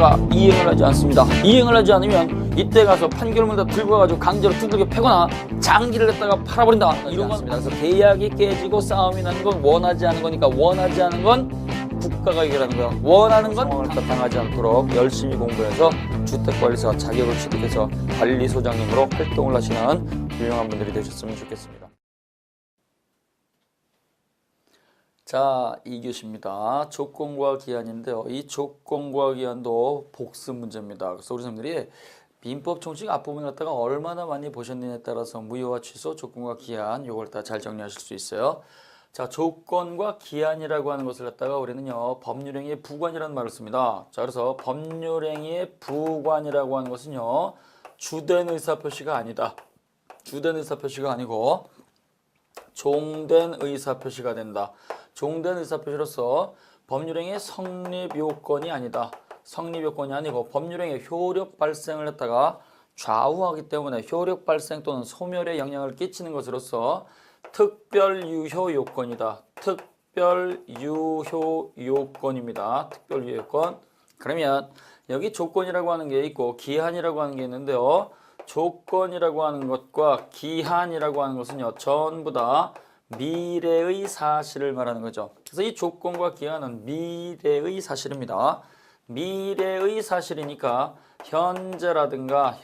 판결문에다가 이행을 하지 않습니다. 이행을 하지 않으면 이때 가서 판결문에다 들고 가가지고 강제로 두들겨 패거나 장기를 갖다가 팔아버린다. 이런 건 그래서 계약이 깨지고 싸움이 나는 건 원하지 않은 거니까 원하지 않은 건 국가가 해결하는 거야. 원하는 건 상황을 당하지 않도록 열심히 공부해서 주택관리사 자격을 취득해서 관리소장님으로 활동을 하시는 훌륭한 분들이 되셨으면 좋겠습니다. 자, 2교시입니다. 조건과 기한인데요. 이 조건과 기한도 복습 문제입니다. 그래서 우리 선생님들이 민법 총칙 앞부분을 갖다가 얼마나 많이 보셨느냐에 따라서 무효와 취소, 조건과 기한 요걸 다 잘 정리하실 수 있어요. 자, 조건과 기한이라고 하는 것을 갖다가 우리는요 법률행위의 부관이라는 말을 씁니다. 자, 그래서 법률행위의 부관이라고 하는 것은요 주된 의사표시가 아니다. 주된 의사표시가 아니고 종된 의사표시가 된다. 종된 의사표시로서 법률행위의 성립 요건이 아니다. 성립 요건이 아니고 법률행위의 효력 발생을 했다가 좌우하기 때문에 효력 발생 또는 소멸에 영향을 끼치는 것으로서 특별 유효 요건이다. 특별 유효 요건입니다. 특별 유효 요건. 그러면 여기 조건이라고 하는 게 있고 기한이라고 하는 게 있는데요. 조건이라고 하는 것과 기한이라고 하는 것은요 전부 다 미래의 사실을 말하는 거죠. 그래서 이 조건과 기한은 미래의 사실입니다. 미래의 사실이니까 현재라든가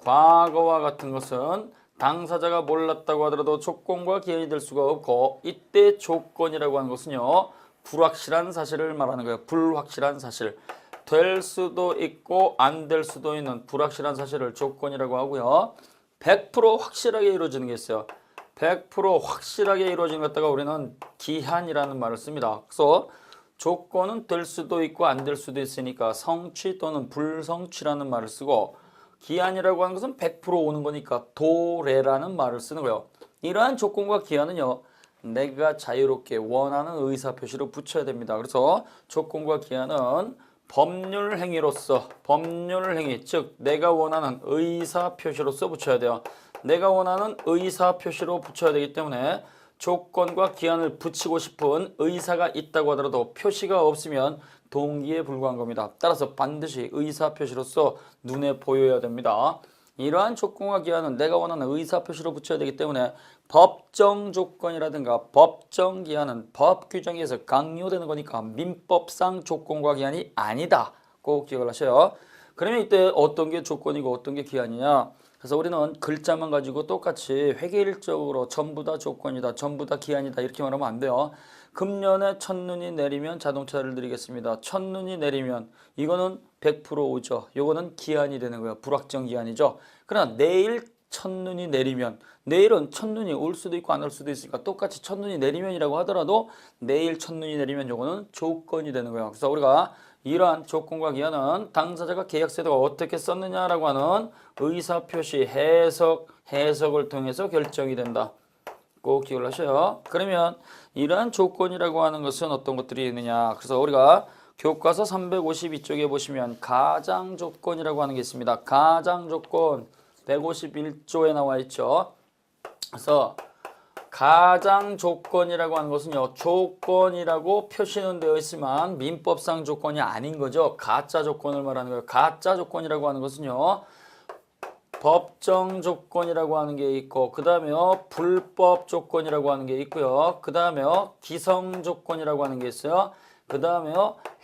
과거와 같은 것은 당사자가 몰랐다고 하더라도 조건과 기한이 될 수가 없고, 이때 조건이라고 하는 것은요 불확실한 사실을 말하는 거예요. 불확실한 사실. 될 수도 있고 안 될 수도 있는 불확실한 사실을 조건이라고 하고요. 100% 확실하게 이루어지는 게 있어요. 100% 확실하게 이루어진 것 갖다가 우리는 기한이라는 말을 씁니다. 그래서 조건은 될 수도 있고 안 될 수도 있으니까 성취 또는 불성취라는 말을 쓰고, 기한이라고 하는 것은 100% 오는 거니까 도래라는 말을 쓰는 거예요. 이러한 조건과 기한은요 내가 자유롭게 원하는 의사표시로 붙여야 됩니다. 그래서 조건과 기한은 법률 행위로서, 법률 행위, 즉 내가 원하는 의사표시로서 붙여야 돼요. 내가 원하는 의사표시로 붙여야 되기 때문에 조건과 기한을 붙이고 싶은 의사가 있다고 하더라도 표시가 없으면 동기에 불과한 겁니다. 따라서 반드시 의사표시로서 눈에 보여야 됩니다. 이러한 조건과 기한은 내가 원하는 의사표시로 붙여야 되기 때문에 법정 조건이라든가 법정 기한은 법 규정에 의해서 강요되는 거니까 민법상 조건과 기한이 아니다. 꼭 기억을 하셔요. 그러면 이때 어떤 게 조건이고 어떤 게 기한이냐? 그래서 우리는 글자만 가지고 똑같이 획일적으로 전부 다 조건이다, 전부 다 기한이다 이렇게 말하면 안 돼요. 금년에 첫눈이 내리면 자동차를 드리겠습니다. 첫눈이 내리면 이거는 100% 오죠. 요거는 기한이 되는 거예요. 불확정 기한이죠. 그러나 내일 첫눈이 내리면, 내일은 첫눈이 올 수도 있고 안 올 수도 있으니까 똑같이 첫눈이 내리면이라고 하더라도 내일 첫눈이 내리면 요거는 조건이 되는 거예요. 그래서 우리가 이러한 조건과 기한은 당사자가 계약서에다가 어떻게 썼느냐라고 하는 의사표시, 해석을 통해서 결정이 된다. 꼭 기억을 하셔요. 그러면 이러한 조건이라고 하는 것은 어떤 것들이 있느냐. 그래서 우리가 교과서 352쪽에 보시면 가장조건이라고 하는 게 있습니다. 가장조건 151조에 나와 있죠. 그래서 가장조건이라고 하는 것은요 조건이라고 표시는 되어 있지만 민법상 조건이 아닌 거죠. 가짜 조건을 말하는 거예요. 가짜 조건이라고 하는 것은요 법정 조건이라고 하는 게 있고, 그 다음에 불법 조건이라고 하는 게 있고요. 그 다음에 기성 조건이라고 하는 게 있어요. 그 다음에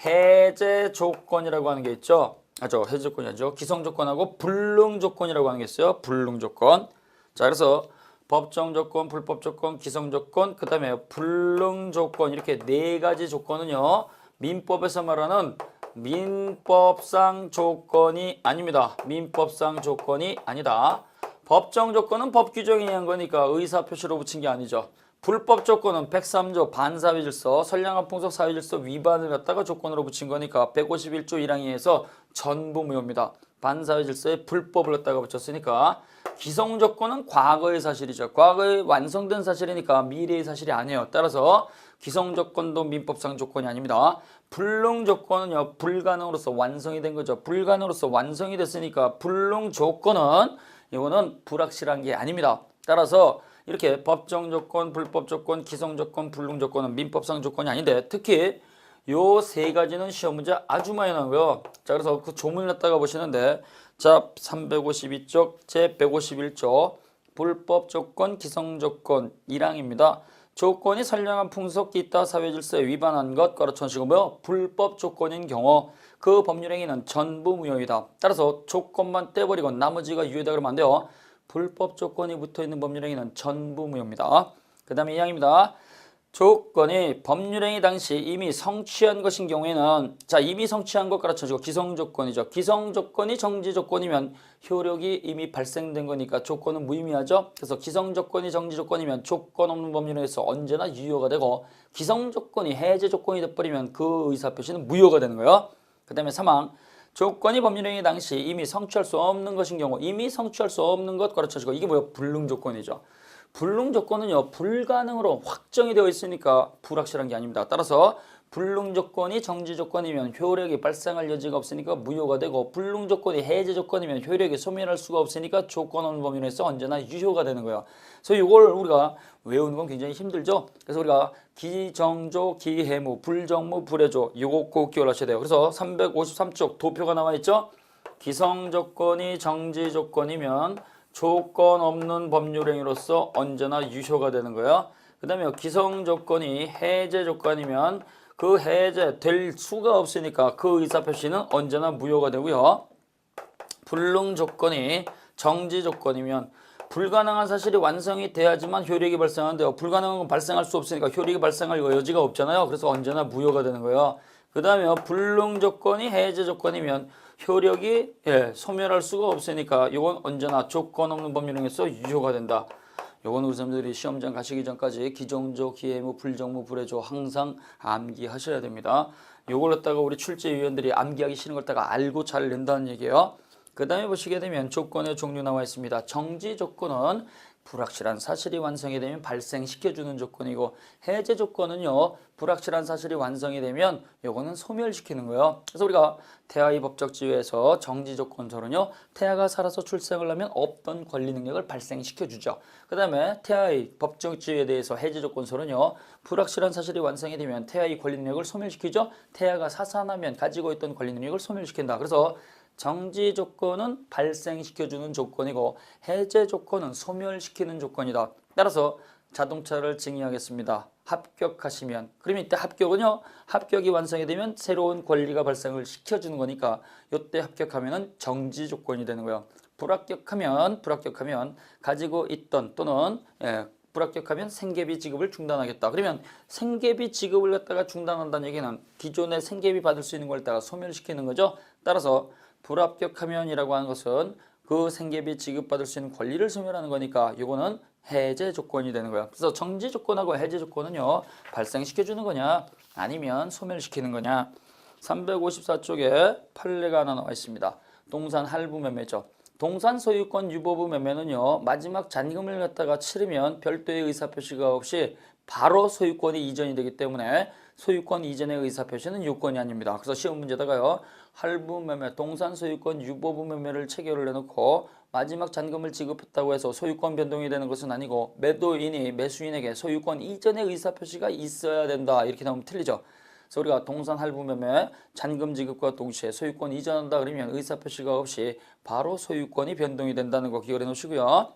해제 조건이라고 하는 게 있죠. 해제 조건이 아니죠. 기성 조건하고 불능 조건이라고 하는 게 있어요. 불능 조건. 자, 그래서 법정 조건, 불법 조건, 기성 조건, 그 다음에 불능 조건, 이렇게 네 가지 조건은요 민법에서 말하는 민법상 조건이 아닙니다. 민법상 조건이 아니다. 법정 조건은 법 규정에 의한 거니까 의사표시로 붙인 게 아니죠. 불법 조건은 103조 반사회질서, 선량한 사회질서 위반을 갖다가 조건으로 붙인 거니까 151조 1항에 의해서 전부 무효입니다. 반사회질서에 불법을 갖다가 붙였으니까. 기성 조건은 과거의 사실이죠. 과거에 완성된 사실이니까 미래의 사실이 아니에요. 따라서 기성 조건도 민법상 조건이 아닙니다. 불능 조건은요 불가능으로서 완성이 된 거죠. 불가능으로서 완성이 됐으니까 불능 조건은 이거는 불확실한 게 아닙니다. 따라서 이렇게 법정 조건, 불법 조건, 기성 조건, 불능 조건은 민법상 조건이 아닌데, 특히 요 세 가지는 시험 문제 아주 많이 나오고요. 자, 그래서 그 조문을 갖다가 보시는데, 자, 352쪽, 제 151쪽, 불법 조건, 기성 조건 1항입니다. 조건이 선량한 풍속, 기타 사회질서에 위반한 것, 가로쳐시고 뭐요? 불법 조건인 경우 그 법률행위는 전부 무효이다. 따라서 조건만 떼버리고 나머지가 유효다 그러면 안 돼요. 불법 조건이 붙어있는 법률행위는 전부 무효입니다. 그 다음에 2항입니다. 조건이 법률행위 당시 이미 성취한 것인 경우에는, 자, 이미 성취한 것 가르쳐주고 기성조건이죠. 기성조건이 정지조건이면 효력이 이미 발생된 거니까 조건은 무의미하죠. 그래서 기성조건이 정지조건이면 조건 없는 법률행위에서 언제나 유효가 되고, 기성조건이 해제조건이 돼버리면 그 의사표시는 무효가 되는 거예요. 그 다음에 3항. 조건이 법률행위 당시 이미 성취할 수 없는 것인 경우, 이미 성취할 수 없는 것 가르쳐주고, 이게 뭐예요? 불능조건이죠. 불능조건은요, 불가능으로 확정이 되어 있으니까 불확실한 게 아닙니다. 따라서 불능조건이 정지조건이면 효력이 발생할 여지가 없으니까 무효가 되고, 불능조건이 해제조건이면 효력이 소멸할 수가 없으니까 조건 없는 범위에서 언제나 유효가 되는 거예요. 그래서 이걸 우리가 외우는 건 굉장히 힘들죠. 그래서 우리가 기정조, 기해무, 불정무, 불해조, 요거 꼭 기억하셔야 돼요. 그래서 353쪽 도표가 나와 있죠. 기성조건이 정지조건이면 조건 없는 법률행위로서 언제나 유효가 되는 거예요. 그 다음에 기성조건이 해제조건이면 그 해제될 수가 없으니까 그 의사표시는 언제나 무효가 되고요. 불능조건이 정지조건이면 불가능한 사실이 완성이 돼야지만 효력이 발생하는데요. 불가능한 건 발생할 수 없으니까 효력이 발생할 여지가 없잖아요. 그래서 언제나 무효가 되는 거예요. 그 다음에 불능조건이 해제조건이면 효력이 소멸할 수가 없으니까 이건 언제나 조건 없는 법률행위에서 유효가 된다. 요건 우리 선생님들이 시험장 가시기 전까지 기정조, 기해무, 불정무, 불해조 항상 암기하셔야 됩니다. 요걸 갖다가 우리 출제위원들이 암기하기 싫은 걸 갖다가 알고 잘 낸다는 얘기예요. 그 다음에 보시게 되면 조건의 종류 나와 있습니다. 정지 조건은 불확실한 사실이 완성이 되면 발생시켜주는 조건이고, 해제 조건은요, 불확실한 사실이 완성이 되면 요거는 소멸시키는 거예요. 그래서 우리가 태아의 법적 지위에서 정지 조건서는요, 태아가 살아서 출생을 하면 없던 권리 능력을 발생시켜주죠. 그 다음에 태아의 법적 지위에 대해서 해제 조건서는요, 불확실한 사실이 완성이 되면 태아의 권리 능력을 소멸시키죠. 태아가 사산하면 가지고 있던 권리 능력을 소멸시킨다. 그래서 정지 조건은 발생시켜주는 조건이고, 해제 조건은 소멸시키는 조건이다. 따라서 자동차를 증의하겠습니다. 합격하시면, 그러면 이때 합격은요, 합격이 완성이 되면 새로운 권리가 발생을 시켜주는 거니까 이때 합격하면은 정지 조건이 되는 거예요. 불합격하면 가지고 있던 또는 불합격하면 생계비 지급을 중단하겠다. 그러면 생계비 지급을 갖다가 중단한다는 얘기는 기존에 생계비 받을 수 있는 걸 갖다가 소멸시키는 거죠. 따라서 불합격하면이라고 하는 것은 그 생계비 지급받을 수 있는 권리를 소멸하는 거니까 이거는 해제 조건이 되는 거야. 그래서 정지 조건하고 해제 조건은요, 발생시켜주는 거냐 아니면 소멸시키는 거냐. 354쪽에 판례가 하나 나와 있습니다. 동산 할부 매매죠. 동산 소유권 유보부 매매는요, 마지막 잔금을 갖다가 치르면 별도의 의사표시가 없이 바로 소유권이 이전이 되기 때문에 소유권 이전의 의사표시는 요건이 아닙니다. 그래서 시험 문제다가요, 할부 매매, 동산 소유권 유보부 매매를 체결을 해놓고 마지막 잔금을 지급했다고 해서 소유권 변동이 되는 것은 아니고, 매도인이 매수인에게 소유권 이전의 의사표시가 있어야 된다 이렇게 나오면 틀리죠. 그래서 우리가 동산 할부 매매 잔금 지급과 동시에 소유권 이전한다 그러면 의사표시가 없이 바로 소유권이 변동이 된다는 거 기억해 놓으시고요.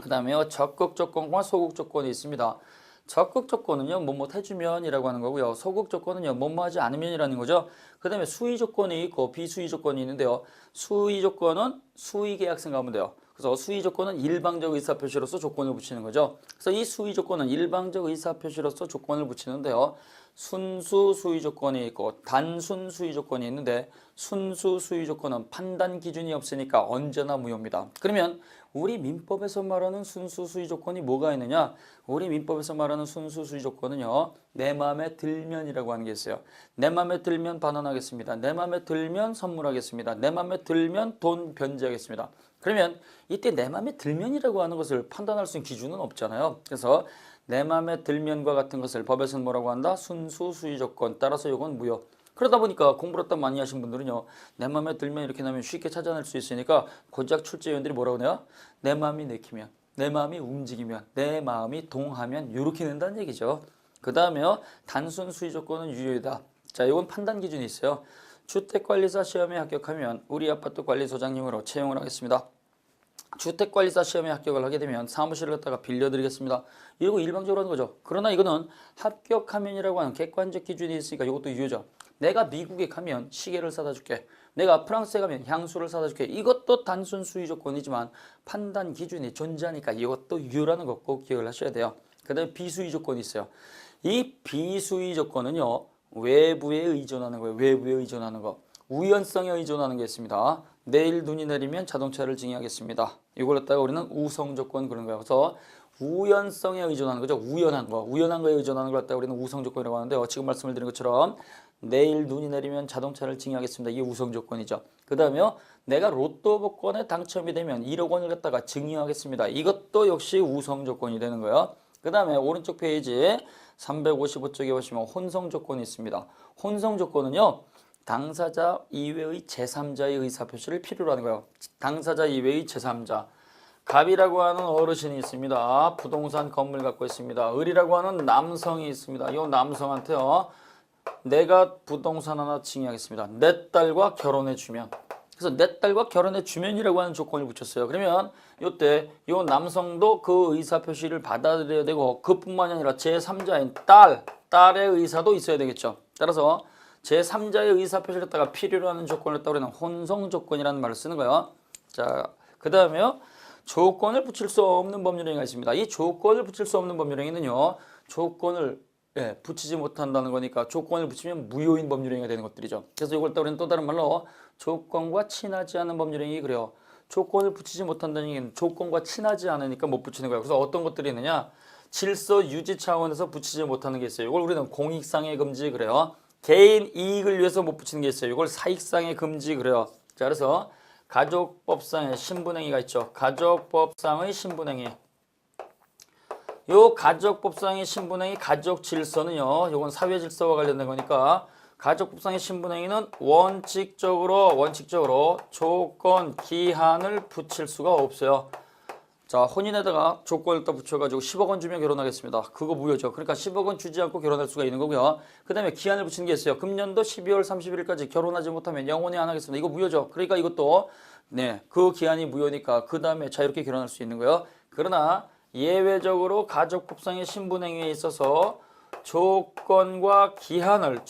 그 다음에 적극 조건과 소극 조건이 있습니다. 적극 조건은요, 뭐뭐 해주면이라고 하는 거고요. 소극 조건은요, 뭐뭐 하지 않으면이라는 거죠. 그 다음에 수의 조건이 있고 비수의 조건이 있는데요. 수의 조건은 수의 계약서 가면 돼요. 그래서 수의 조건은 일방적 의사표시로서 조건을 붙이는 거죠. 그래서 이 수의 조건은 일방적 의사표시로서 조건을 붙이는데요. 순수 수의 조건이 있고 단순 수의 조건이 있는데, 순수 수의 조건은 판단 기준이 없으니까 언제나 무효입니다. 그러면 우리 민법에서 말하는 순수 수의 조건이 뭐가 있느냐? 우리 민법에서 말하는 순수 수의 조건은요, 내 마음에 들면이라고 하는 게 있어요. 내 마음에 들면 반환하겠습니다. 내 마음에 들면 선물하겠습니다. 내 마음에 들면 돈 변제하겠습니다. 그러면 이때 내 마음에 들면이라고 하는 것을 판단할 수 있는 기준은 없잖아요. 그래서 내 마음에 들면과 같은 것을 법에서는 뭐라고 한다? 순수 수의 조건. 따라서 이건 무효. 그러다 보니까 공부를 딱 많이 하신 분들은요, 내 마음에 들면 이렇게 나면 쉽게 찾아낼 수 있으니까 고작 출제위원들이 뭐라고 해요? 내 마음이 내키면, 내 마음이 움직이면, 내 마음이 동하면 이렇게 낸다는 얘기죠. 그 다음에요, 단순 수의 조건은 유효이다. 자, 이건 판단 기준이 있어요. 주택관리사 시험에 합격하면 우리 아파트 관리소장님으로 채용을 하겠습니다. 주택관리사 시험에 합격을 하게 되면 사무실을 갖다가 빌려드리겠습니다. 이러고 일방적으로 하는 거죠. 그러나 이거는 합격하면이라고 하는 객관적 기준이 있으니까 이것도 유효죠. 내가 미국에 가면 시계를 사다 줄게. 내가 프랑스에 가면 향수를 사다 줄게. 이것도 단순 수의 조건이지만 판단 기준이 존재하니까 이것도 유효라는 거 꼭 기억을 하셔야 돼요. 그 다음에 비수의 조건이 있어요. 이 비수의 조건은요, 외부에 의존하는 거예요. 외부에 의존하는 거. 우연성에 의존하는 게 있습니다. 내일 눈이 내리면 자동차를 징의하겠습니다. 이걸 갖다가 우리는 우성 조건 그런 거예요. 그래서 우연성에 의존하는 거죠. 우연한 거. 우연한 거에 의존하는 걸 갖다가 우리는 우성 조건이라고 하는데요. 지금 말씀을 드린 것처럼 내일 눈이 내리면 자동차를 징의하겠습니다. 이게 우성 조건이죠. 그 다음에요. 내가 로또 복권에 당첨이 되면 1억 원을 갖다가 증여하겠습니다. 이것도 역시 우성 조건이 되는 거예요. 그 다음에 오른쪽 페이지 355쪽에 보시면 혼성 조건이 있습니다. 혼성 조건은요. 당사자 이외의 제3자의 의사표시를 필요로 하는 거예요. 당사자 이외의 제3자. 갑이라고 하는 어르신이 있습니다. 부동산 건물 갖고 있습니다. 을이라고 하는 남성이 있습니다. 이 남성한테요. 내가 부동산 하나 징의하겠습니다. 내 딸과 결혼해 주면. 그래서 내 딸과 결혼해 주면이라고 하는 조건을 붙였어요. 그러면 이때 이 남성도 그 의사표시를 받아들여야 되고 그뿐만이 아니라 제3자인 딸의 의사도 있어야 되겠죠. 따라서 제3자의 의사표시를 갖다가 필요로 하는 조건을 갖다가 우리는 혼성 조건이라는 말을 쓰는 거예요. 자, 그 다음에요. 조건을 붙일 수 없는 법률행위가 있습니다. 이 조건을 붙일 수 없는 법률행위는요. 조건을 붙이지 못한다는 거니까 조건을 붙이면 무효인 법률행위가 되는 것들이죠. 그래서 이걸 우리는 또 다른 말로 조건과 친하지 않은 법률행위 그래요. 조건을 붙이지 못한다는 얘기는 조건과 친하지 않으니까 못 붙이는 거예요. 그래서 어떤 것들이 있느냐. 질서 유지 차원에서 붙이지 못하는 게 있어요. 이걸 우리는 공익상해 금지 그래요. 개인 이익을 위해서 못 붙이는 게 있어요. 이걸 사익상해 금지 그래요. 자, 그래서 가족법상의 신분행위가 있죠. 가족법상의 신분행위. 요 가족법상의 신분행위, 가족 질서는요. 요건 사회 질서와 관련된 거니까 가족법상의 신분행위는 원칙적으로 조건, 기한을 붙일 수가 없어요. 자, 혼인에다가 조건을 또 붙여가지고 10억 원 주면 결혼하겠습니다. 그거 무효죠. 그러니까 10억 원 주지 않고 결혼할 수가 있는 거고요. 그 다음에 기한을 붙이는 게 있어요. 금년도 12월 31일까지 결혼하지 못하면 영원히 안 하겠습니다. 이거 무효죠. 그러니까 이것도 그 기한이 무효니까 그 다음에 자유롭게 결혼할 수 있는 거예요. 그러나 예외적으로 가족법상의 신분행위에 있어서 조건과 기한을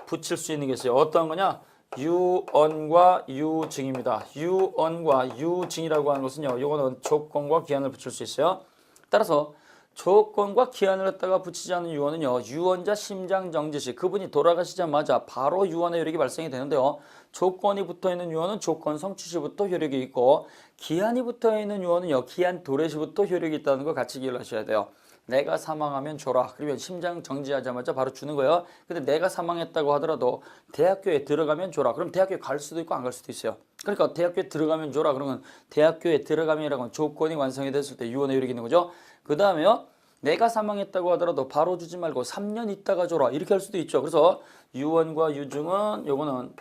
붙일 수 있는 게 있어요. 어떤 거냐? 유언과 유증입니다. 유언과 유증이라고 하는 것은요. 이거는 조건과 기한을 붙일 수 있어요. 따라서 조건과 기한을 갖다가 붙이지 않은 유언은요. 유언자 심장정지 시 그분이 돌아가시자마자 바로 유언의 효력이 발생이 되는데요. 조건이 붙어있는 유언은 조건 성취 시부터 효력이 있고 기한이 붙어있는 유언은요. 기한 도래 시부터 효력이 있다는 걸 같이 기억을 하셔야 돼요. 내가 사망하면 줘라. 그러면 심장 정지하자마자 바로 주는 거예요. 근데 내가 사망했다고 하더라도 대학교에 들어가면 줘라. 그럼 대학교에 갈 수도 있고 안 갈 수도 있어요. 그러니까 대학교에 들어가면 줘라. 그러면 대학교에 들어가면이라고 하는 조건이 완성이 됐을 때 유언의 효력이 있는 거죠. 그 다음에요. 내가 사망했다고 하더라도 바로 주지 말고 3년 있다가 줘라. 이렇게 할 수도 있죠. 그래서 유언과 유증은 요거는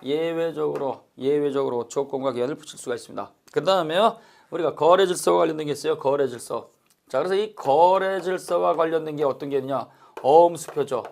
예외적으로 조건과 기한을 붙일 수가 있습니다. 그 다음에요. 우리가 거래 질서와 관련된 게 있어요. 거래 질서. 자, 그래서 이 거래 질서와 관련된 게 어떤 게 있냐? 어음 수표죠.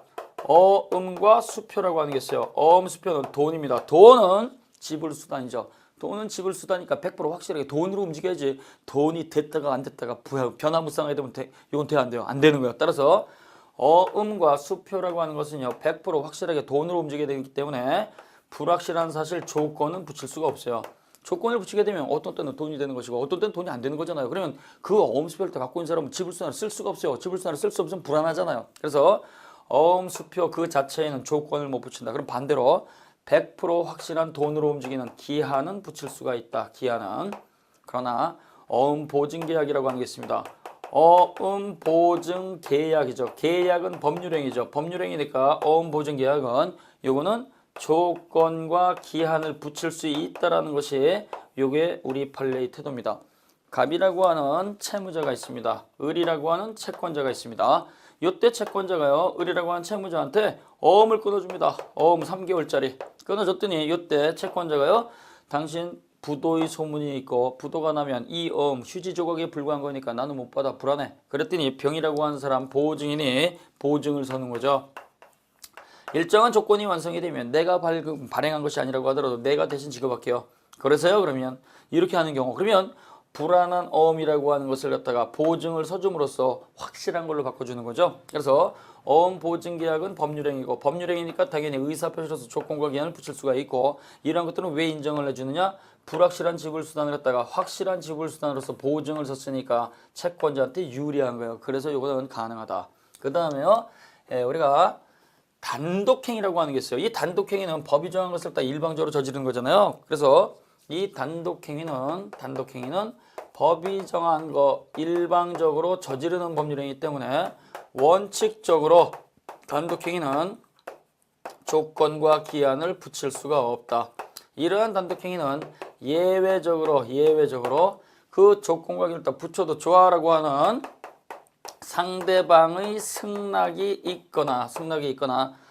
어음과 수표라고 하는 게 있어요. 어음 수표는 돈입니다. 돈은 지불 수단이죠. 돈은 지불 수단이니까 100% 확실하게 돈으로 움직여야지. 돈이 됐다가 안 됐다가 변화무쌍하게 되면 이건 돼 안 돼요? 안 되는 거예요. 따라서 어음과 수표라고 하는 것은요. 100% 확실하게 돈으로 움직여야 되기 때문에 불확실한 사실 조건은 붙일 수가 없어요. 조건을 붙이게 되면 어떤 때는 돈이 되는 것이고 어떤 때는 돈이 안 되는 거잖아요. 그러면 그 어음수표를 다 갖고 있는 사람은 지불수단을 쓸 수가 없어요. 지불수단을 쓸 수 없으면 불안하잖아요. 그래서 어음수표 그 자체에는 조건을 못 붙인다. 그럼 반대로 100% 확실한 돈으로 움직이는 기한은 붙일 수가 있다. 기한은. 그러나 어음보증계약이라고 하는 게 있습니다. 어음보증계약이죠. 계약은 법률행위죠. 법률행위니까 어음보증계약은 요거는 조건과 기한을 붙일 수 있다라는 것이 요게 우리 판례의 태도입니다. 갑이라고 하는 채무자가 있습니다. 을이라고 하는 채권자가 있습니다. 요때 채권자가요. 을이라고 하는 채무자한테 어음을 끊어줍니다. 어음 3개월짜리 끊어줬더니 요때 채권자가요. 당신 부도의 소문이 있고 부도가 나면 이 어음 휴지 조각에 불과한 거니까 나는 못 받아 불안해. 그랬더니 병이라고 하는 사람 보증인이 보증을 서는 거죠. 일정한 조건이 완성이 되면 내가 발행한 것이 아니라고 하더라도 내가 대신 지급할게요. 그래서요, 그러면 이렇게 하는 경우, 그러면 불안한 어음이라고 하는 것을 갖다가 보증을 서줌으로써 확실한 걸로 바꿔주는 거죠. 그래서 어음 보증 계약은 법률행위고, 법률행위니까 당연히 의사표시로서 조건과 기한을 붙일 수가 있고, 이런 것들은 왜 인정을 해주느냐? 불확실한 지불수단을 갖다가 확실한 지불수단으로서 보증을 썼으니까 채권자한테 유리한 거예요. 그래서 이거는 가능하다. 그 다음에요, 우리가 단독행위라고 하는 게 있어요. 이 단독행위는 법이 정한 것을 다 일방적으로 저지르는 거잖아요. 그래서 이 단독행위는 법이 정한 거 일방적으로 저지르는 법률행위이기 때문에 원칙적으로 단독행위는 조건과 기한을 붙일 수가 없다. 이러한 단독행위는 예외적으로 그 조건과 기한을 다 붙여도 좋아라고 하는 상대방의 승낙이 있거나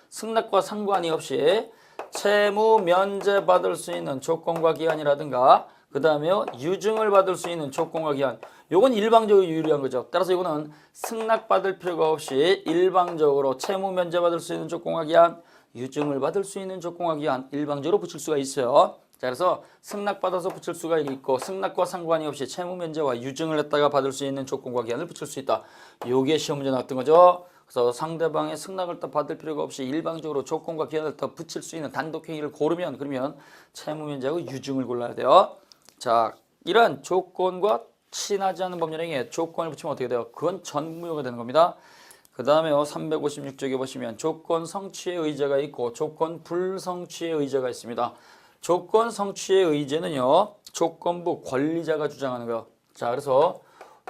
승낙과 상관이 없이 채무 면제받을 수 있는 조건과 기한이라든가 그 다음에 유증을 받을 수 있는 조건과 기한, 요건 일방적으로 유리한 거죠. 따라서 이거는 승낙받을 필요가 없이 일방적으로 채무 면제받을 수 있는 조건과 기한, 유증을 받을 수 있는 조건과 기한 일방적으로 붙일 수가 있어요. 자, 그래서 승낙받아서 붙일 수가 있고 승낙과 상관이 없이 채무 면제와 유증을 했다가 받을 수 있는 조건과 기한을 붙일 수 있다. 요게 시험 문제 나왔던 거죠. 그래서 상대방의 승낙을 다 받을 필요가 없이 일방적으로 조건과 기한을 다 붙일 수 있는 단독행위를 고르면 그러면 채무 면제하고 유증을 골라야 돼요. 자, 이런 조건과 친하지 않은 법률행위에 조건을 붙이면 어떻게 돼요? 그건 전무효가 되는 겁니다. 그 다음에 356쪽에 보시면 조건 성취의 의제가 있고 조건 불성취의 의제가 있습니다. 조건 성취의 의제는요, 조건부 권리자가 주장하는 거예요. 자, 그래서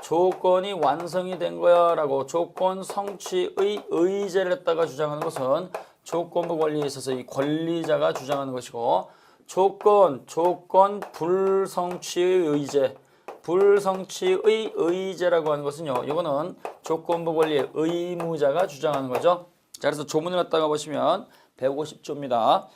조건이 완성이 된 거야 라고 조건 성취의 의제를 했다가 주장하는 것은 조건부 권리에 있어서 이 권리자가 주장하는 것이고, 조건 불성취의 의제, 불성취의 의제라고 하는 것은요, 이거는 조건부 권리의 의무자가 주장하는 거죠. 자, 그래서 조문을 갖다가 보시면 150조입니다.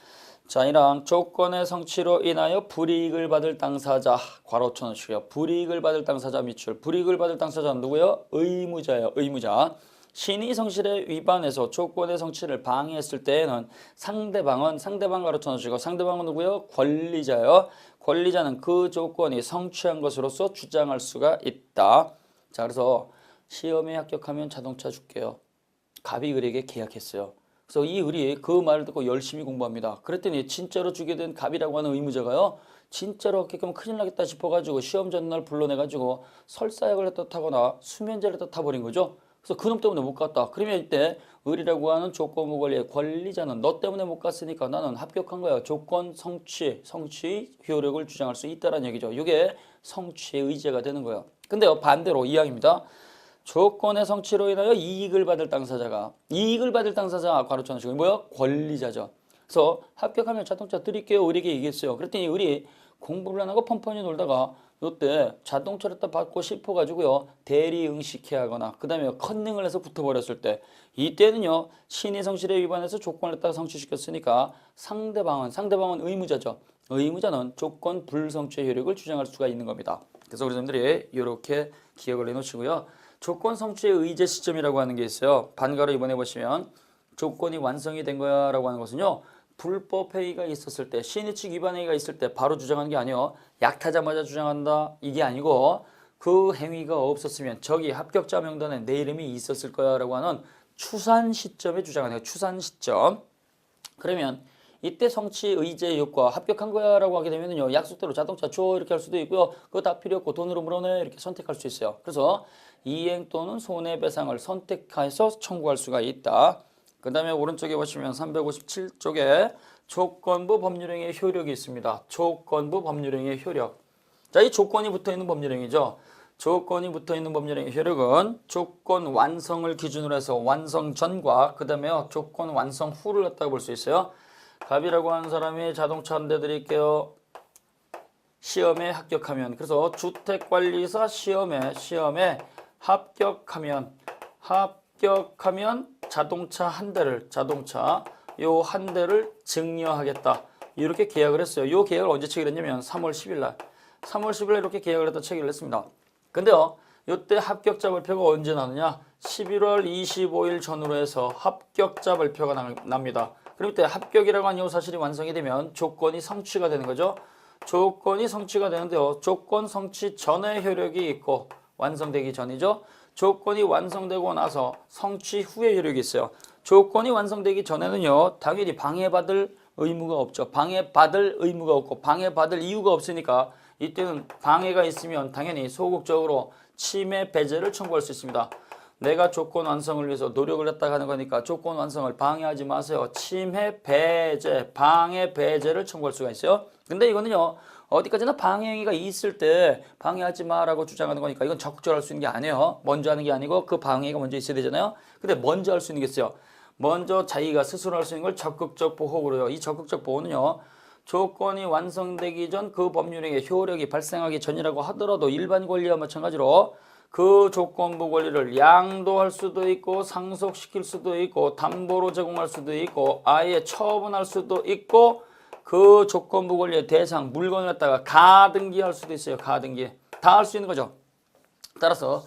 자, 이랑 조건의 성취로 인하여 불이익을 받을 당사자, 괄호 쳐놓으시고요. 불이익을 받을 당사자 밑줄. 불이익을 받을 당사자는 누구예요? 의무자예요. 의무자. 신의 성실에 위반해서 조건의 성취를 방해했을 때에는 상대방 괄호 쳐놓으시고, 상대방은 누구예요? 권리자예요. 권리자는 그 조건이 성취한 것으로서 주장할 수가 있다. 자, 그래서 시험에 합격하면 자동차 줄게요. 갑이 을에게 계약했어요. 그래서 이 을이 그 말을 듣고 열심히 공부합니다. 그랬더니 진짜로 주게 된 갑이라고 하는 의무자가요, 진짜로 합격하면 큰일 나겠다 싶어가지고 시험 전날 불러내가지고 설사약을 했다 타거나 수면제를 했다 타버린 거죠. 그래서 그놈 때문에 못 갔다. 그러면 이때 을이라고 하는 조건부 권리의 권리자는 너 때문에 못 갔으니까 나는 합격한 거야. 조건 성취 효력을 주장할 수 있다는 얘기죠. 이게 성취의 의제가 되는 거예요. 근데요, 반대로 이항입니다. 조건의 성취로 인하여 이익을 받을 당사자가, 괄호 쳐놓으시고, 뭐야? 권리자죠. 그래서 합격하면 자동차 드릴게요. 을에게 얘기했어요. 그랬더니 을이 공부를 안 하고 펀펀히 놀다가 이때 자동차를 딱 받고 싶어가지고요, 대리 응시케 하거나 그 다음에 컨닝을 해서 붙어버렸을 때, 이때는요, 신의 성실에 위반해서 조건을 갖다가 성취시켰으니까 상대방은 의무자죠. 의무자는 조건 불성취의 효력을 주장할 수가 있는 겁니다. 그래서 우리 분들이 이렇게 기억을 해놓으시고요. 조건 성취의 의제 시점이라고 하는 게 있어요. 반가로 이번에 보시면 조건이 완성이 된 거야 라고 하는 것은요, 불법 행위가 있었을 때, 신의 측 위반 행위가 있을 때 바로 주장하는 게 아니에요. 약타자마자 주장한다 이게 아니고, 그 행위가 없었으면 저기 합격자 명단에 내 이름이 있었을 거야 라고 하는 추산 시점에 주장하는 거예요. 추산 시점. 그러면 이때 성취 의제 효과 합격한 거야 라고 하게 되면요, 약속대로 자동차 줘 이렇게 할 수도 있고요, 그거 다 필요 없고 돈으로 물어내 이렇게 선택할 수 있어요. 그래서 이행 또는 손해배상을 선택해서 청구할 수가 있다. 그 다음에 오른쪽에 보시면 357쪽에 조건부 법률행위의 효력이 있습니다. 조건부 법률행위의 효력. 자, 이 조건이 붙어있는 법률행위죠. 조건이 붙어있는 법률행위 효력은 조건 완성을 기준으로 해서 완성 전과 그 다음에 조건 완성 후를 갖다가 볼 수 있어요. 갑이라고 하는 사람이 자동차 한 대 드릴게요. 시험에 합격하면, 그래서 주택관리사 시험에 합격하면 자동차 한 대를 증여하겠다. 이렇게 계약을 했어요. 이 계약을 언제 체결했냐면 3월 10일 날. 3월 10일 날 이렇게 계약을 했다 체결을 했습니다. 근데요, 이때 합격자 발표가 언제 나느냐? 11월 25일 전후로 해서 합격자 발표가 납니다. 그럼 이때 합격이라고 하는 요 사실이 완성이 되면 조건이 성취가 되는 거죠. 조건이 성취가 되는데요. 조건 성취 전에 효력이 있고 완성되기 전이죠. 조건이 완성되고 나서 성취 후에 효력이 있어요. 조건이 완성되기 전에는요. 당연히 방해받을 의무가 없죠. 방해받을 의무가 없고 방해받을 이유가 없으니까 이때는 방해가 있으면 당연히 소극적으로 침해 배제를 청구할 수 있습니다. 내가 조건 완성을 위해서 노력을 했다가 하는 거니까 조건 완성을 방해하지 마세요. 침해 배제, 방해 배제를 청구할 수가 있어요. 근데 이거는요. 어디까지나 방해 행위가 있을 때 방해하지 마라고 주장하는 거니까 이건 적극적으로 할 수 있는 게 아니에요. 먼저 하는 게 아니고 그 방해가 먼저 있어야 되잖아요. 근데 먼저 할 수 있는 게 있어요. 먼저 자기가 스스로 할 수 있는 걸 적극적 보호구로요. 이 적극적 보호는요. 조건이 완성되기 전 그 법률행위의 효력이 발생하기 전이라고 하더라도 일반 권리와 마찬가지로 그 조건부 권리를 양도할 수도 있고 상속시킬 수도 있고 담보로 제공할 수도 있고 아예 처분할 수도 있고 그 조건부 권리의 대상 물건을 갖다가 가등기할 수도 있어요. 가등기 다 할 수 있는 거죠. 따라서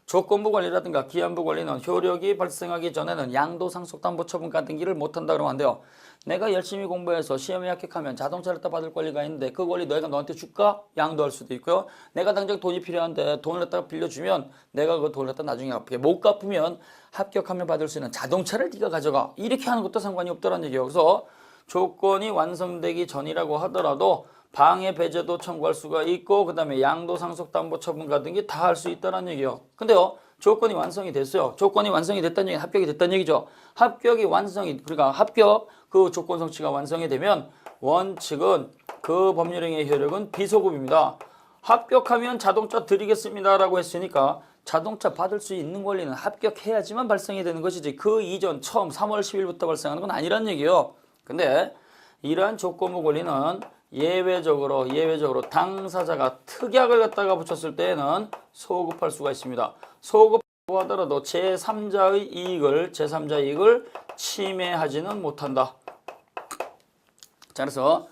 조건부 권리라든가 기한부 권리는 효력이 발생하기 전에는 양도 상속 담보 처분 가등기를 못한다 그러면 안 돼요. 내가 열심히 공부해서 시험에 합격하면 자동차를 갖다 받을 권리가 있는데 그 권리 내가 너한테 줄까? 양도할 수도 있고요. 내가 당장 돈이 필요한데 돈을 갖다가 빌려주면 내가 그 돈을 갖다 나중에 갚게 못 갚으면 합격하면 받을 수 있는 자동차를 네가 가져가. 이렇게 하는 것도 상관이 없다는 얘기예요. 그래서 조건이 완성되기 전이라고 하더라도 방해 배제도 청구할 수가 있고 그 다음에 양도 상속 담보 처분 가등기 다 할 수 있다는 얘기예요. 근데요. 조건이 완성이 됐어요. 조건이 완성이 됐다는 얘기는 합격이 됐다는 얘기죠. 합격이 완성이 그러니까 합격 그 조건 성취가 완성이 되면 원칙은 그 법률행위의 효력은 비소급입니다. 합격하면 자동차 드리겠습니다라고 했으니까 자동차 받을 수 있는 권리는 합격해야지만 발생이 되는 것이지 그 이전 처음 3월 10일부터 발생하는 건 아니란 얘기예요. 근데 이러한 조건부 권리는 예외적으로 당사자가 특약을 갖다가 붙였을 때에는 소급할 수가 있습니다. 소급하고 하더라도 제3자의 이익을 침해하지는 못한다. 자, 그래서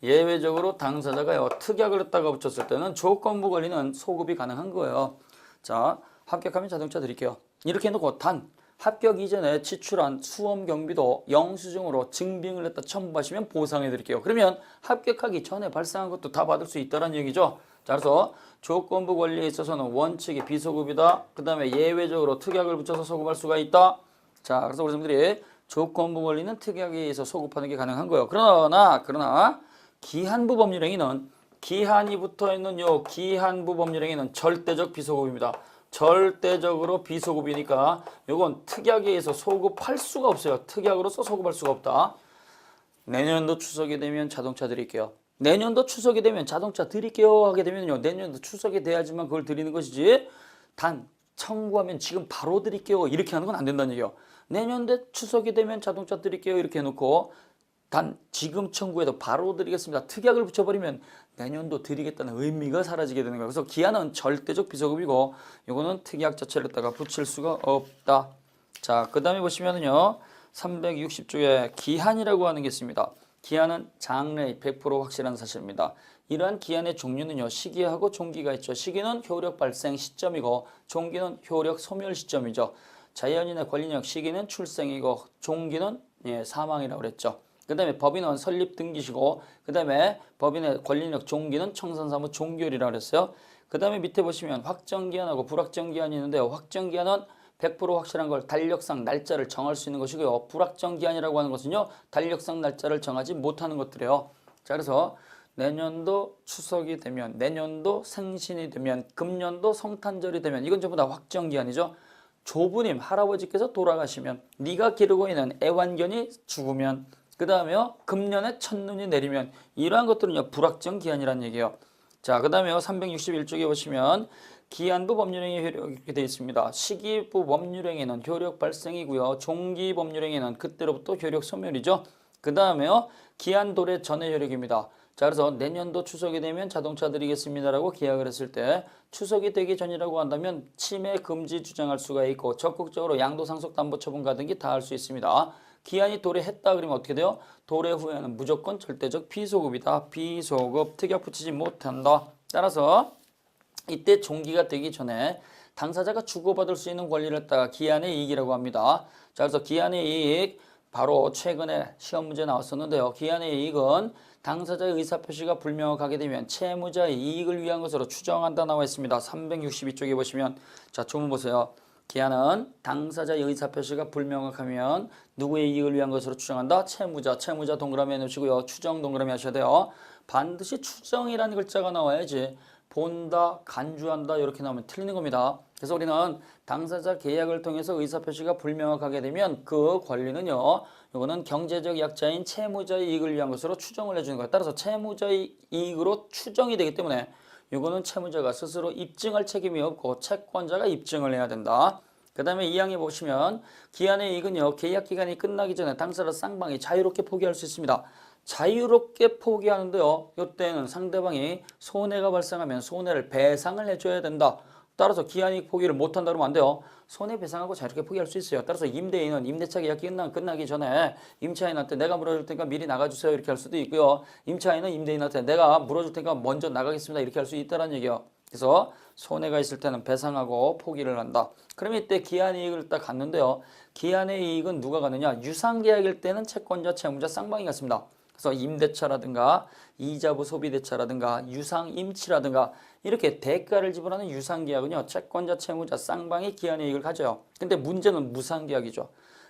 예외적으로 당사자가요 특약을 갖다가 붙였을 때는 조건부 권리는 소급이 가능한 거예요. 자, 합격하면 자동차 드릴게요. 이렇게 해놓고 단 합격 이전에 지출한 수험 경비도 영수증으로 증빙을 했다 첨부하시면 보상해 드릴게요. 그러면 합격하기 전에 발생한 것도 다 받을 수 있다는 얘기죠. 자, 그래서 조건부 권리에 있어서는 원칙이 비소급이다. 그 다음에 예외적으로 특약을 붙여서 소급할 수가 있다. 자, 그래서 우리 선생님들이 조건부 권리는 특약에 의해서 소급하는 게 가능한 거예요. 그러나 기한부 법률행위는 기한이 붙어 있는 요 기한부 법률행위는 절대적 비소급입니다. 절대적으로 비소급이니까 요건 특약에 의해서 소급할 수가 없어요. 특약으로서 소급할 수가 없다. 내년도 추석이 되면 자동차 드릴게요. 내년도 추석이 되면 자동차 드릴게요 하게 되면요. 내년도 추석이 돼야지만 그걸 드리는 것이지 단 청구하면 지금 바로 드릴게요 이렇게 하는 건 안 된다는 얘기예요. 내년도 추석이 되면 자동차 드릴게요 이렇게 해놓고 단 지금 청구해도 바로 드리겠습니다. 특약을 붙여버리면 내년도 드리겠다는 의미가 사라지게 되는 거예요. 그래서 기한은 절대적 비소급이고 이거는 특약 자체를 갖다가 붙일 수가 없다. 자, 그 다음에 보시면은요. 360조에 기한이라고 하는 게 있습니다. 기한은 장래 100% 확실한 사실입니다. 이러한 기한의 종류는요. 시기하고 종기가 있죠. 시기는 효력 발생 시점이고 종기는 효력 소멸 시점이죠. 자연인의 권리력 시기는 출생이고 종기는 사망이라고 그랬죠. 그 다음에 법인은 설립 등기시고 그 다음에 법인의 권리력 종기는 청산사무 종결이라고 그랬어요. 그 다음에 밑에 보시면 확정기한하고 불확정기한이 있는데요. 확정기한은 100% 확실한 걸 달력상 날짜를 정할 수 있는 것이고요. 불확정기한이라고 하는 것은요. 달력상 날짜를 정하지 못하는 것들이에요. 자, 그래서 내년도 추석이 되면 내년도 생신이 되면 금년도 성탄절이 되면 이건 전부 다 확정기한이죠. 조부님 할아버지께서 돌아가시면 네가 기르고 있는 애완견이 죽으면 그 다음에요. 금년에 첫눈이 내리면 이러한 것들은요. 불확정 기한이라는 얘기예요. 자, 그 다음에요. 361쪽에 보시면 기한부 법률행위 효력 이렇게 되어 있습니다. 시기부 법률행위는 효력 발생이고요. 종기 법률행위는 그때로부터 효력 소멸이죠. 그 다음에요. 기한 도래 전의 효력입니다. 자, 그래서 내년도 추석이 되면 자동차 드리겠습니다라고 계약을 했을 때 추석이 되기 전이라고 한다면 침해 금지 주장할 수가 있고 적극적으로 양도상속담보처분 가등기 다 할 수 있습니다. 기한이 도래했다 그러면 어떻게 돼요? 도래 후에는 무조건 절대적 비소급이다. 비소급 특약 붙이지 못한다. 따라서 이때 종기가 되기 전에 당사자가 주고받을 수 있는 권리를 갖다가 기한의 이익이라고 합니다. 자, 그래서 기한의 이익 바로 최근에 시험 문제 나왔었는데요. 기한의 이익은 당사자의 의사표시가 불명확하게 되면 채무자의 이익을 위한 것으로 추정한다 나와 있습니다. 362쪽에 보시면 자 조문 보세요. 기한은 당사자의 의사표시가 불명확하면 누구의 이익을 위한 것으로 추정한다? 채무자 동그라미 해놓으시고요. 추정 동그라미 하셔야 돼요. 반드시 추정이라는 글자가 나와야지 본다, 간주한다 이렇게 나오면 틀리는 겁니다. 그래서 우리는 당사자 계약을 통해서 의사표시가 불명확하게 되면 그 권리는요. 이거는 경제적 약자인 채무자의 이익을 위한 것으로 추정을 해주는 거예요. 따라서 채무자의 이익으로 추정이 되기 때문에 이거는 채무자가 스스로 입증할 책임이 없고 채권자가 입증을 해야 된다. 그 다음에 2항에 보시면 기한의 이익은요. 계약기간이 끝나기 전에 당사자 쌍방이 자유롭게 포기할 수 있습니다. 자유롭게 포기하는데요. 이때는 상대방이 손해가 발생하면 손해를 배상을 해줘야 된다. 따라서 기한이익 포기를 못한다 그러면 안 돼요. 손해배상하고 자유롭게 포기할 수 있어요. 따라서 임대인은 임대차 계약이 끝나기 전에 임차인한테 내가 물어줄 테니까 미리 나가주세요 이렇게 할 수도 있고요. 임차인은 임대인한테 내가 물어줄 테니까 먼저 나가겠습니다 이렇게 할 수 있다는 얘기예요. 그래서 손해가 있을 때는 배상하고 포기를 한다. 그러면 이때 기한이익을 딱 갖는데요. 기한의 이익은 누가 갖느냐? 유상계약일 때는 채권자, 채무자 쌍방이 갖습니다. 그래서 임대차라든가 이자부 소비대차라든가 유상임치라든가 이렇게 대가를 지불하는 유상계약은요. 채권자, 채무자, 쌍방이 기한의 이익을 가져요. 근데 문제는 무상계약이죠.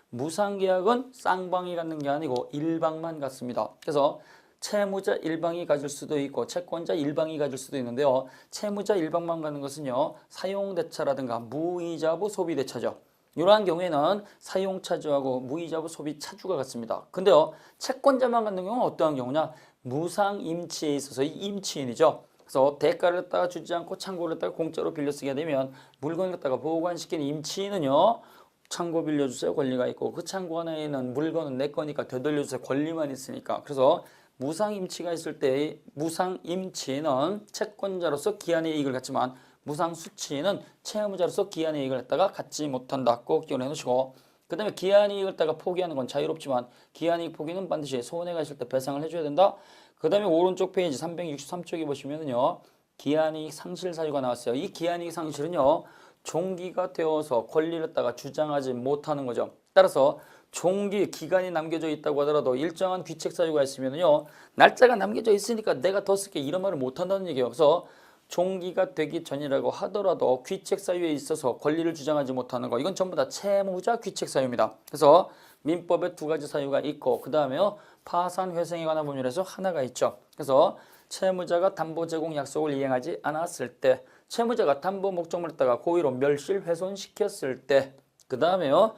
무상계약은 쌍방이 갖는 게 아니고 일방만 갖습니다. 그래서 채무자 일방이 가질 수도 있고 채권자 일방이 가질 수도 있는데요. 채무자 일방만 갖는 것은요. 사용대차라든가 무이자부 소비대차죠. 이러한 경우에는 사용차주하고 무이자부 소비차주가 같습니다. 근데요. 채권자만 갖는 경우는 어떠한 경우냐? 무상임치에 있어서 이 임치인이죠. 그래서 대가를 갖다가 주지 않고 창고를 갖다가 공짜로 빌려 쓰게 되면 물건을 갖다가 보관시키는 임치인은요. 창고 빌려주세요 권리가 있고 그 창고 안에 있는 물건은 내 거니까 되돌려주세요 권리만 있으니까. 그래서 무상임치가 있을 때 무상임치인은 채권자로서 기한의 이익을 갖지만 무상수치인은 채무자로서 기한의 이익을 갖다가 갖지 못한다. 꼭 기억을 해놓으시고 그 다음에 기한의 이익을 갖다가 포기하는 건 자유롭지만 기한이익 포기는 반드시 손해가 있을 때 배상을 해줘야 된다. 그 다음에 오른쪽 페이지 363쪽에 보시면은요. 기한이익 상실 사유가 나왔어요. 이 기한이익 상실은요. 종기가 되어서 권리를 갖다가 주장하지 못하는 거죠. 따라서 종기 기간이 남겨져 있다고 하더라도 일정한 귀책 사유가 있으면요. 날짜가 남겨져 있으니까 내가 더 쓸게 이런 말을 못한다는 얘기예요. 그래서 종기가 되기 전이라고 하더라도 귀책 사유에 있어서 권리를 주장하지 못하는 거 이건 전부 다 채무자 귀책 사유입니다. 그래서 민법에 두 가지 사유가 있고 그 다음에요. 파산 회생에 관한 법률에서 하나가 있죠. 그래서 채무자가 담보 제공 약속을 이행하지 않았을 때 채무자가 담보 목적물을 갖다가 고의로 멸실 훼손시켰을 때 그 다음에요.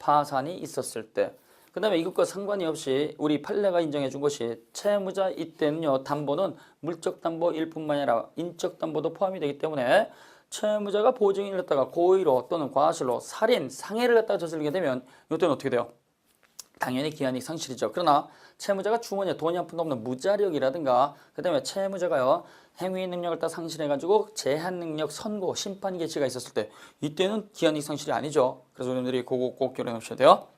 파산이 있었을 때 그 다음에 이것과 상관이 없이 우리 판례가 인정해 준 것이 채무자 이때는요. 담보는 물적 담보일 뿐만 아니라 인적 담보도 포함이 되기 때문에 채무자가 보증인을 갖다가 고의로 또는 과실로 살인, 상해를 갖다가 저지르게 되면 이때는 어떻게 돼요? 당연히 기한이익 상실이죠. 그러나 채무자가 주머니에 돈이 한 푼도 없는 무자력이라든가 그 다음에 채무자가요. 행위 능력을 다 상실해가지고 제한 능력 선고, 심판 개시가 있었을 때 이때는 기한이익 상실이 아니죠. 그래서 여러분들이 그거 꼭 기억해 놓으셔야 돼요.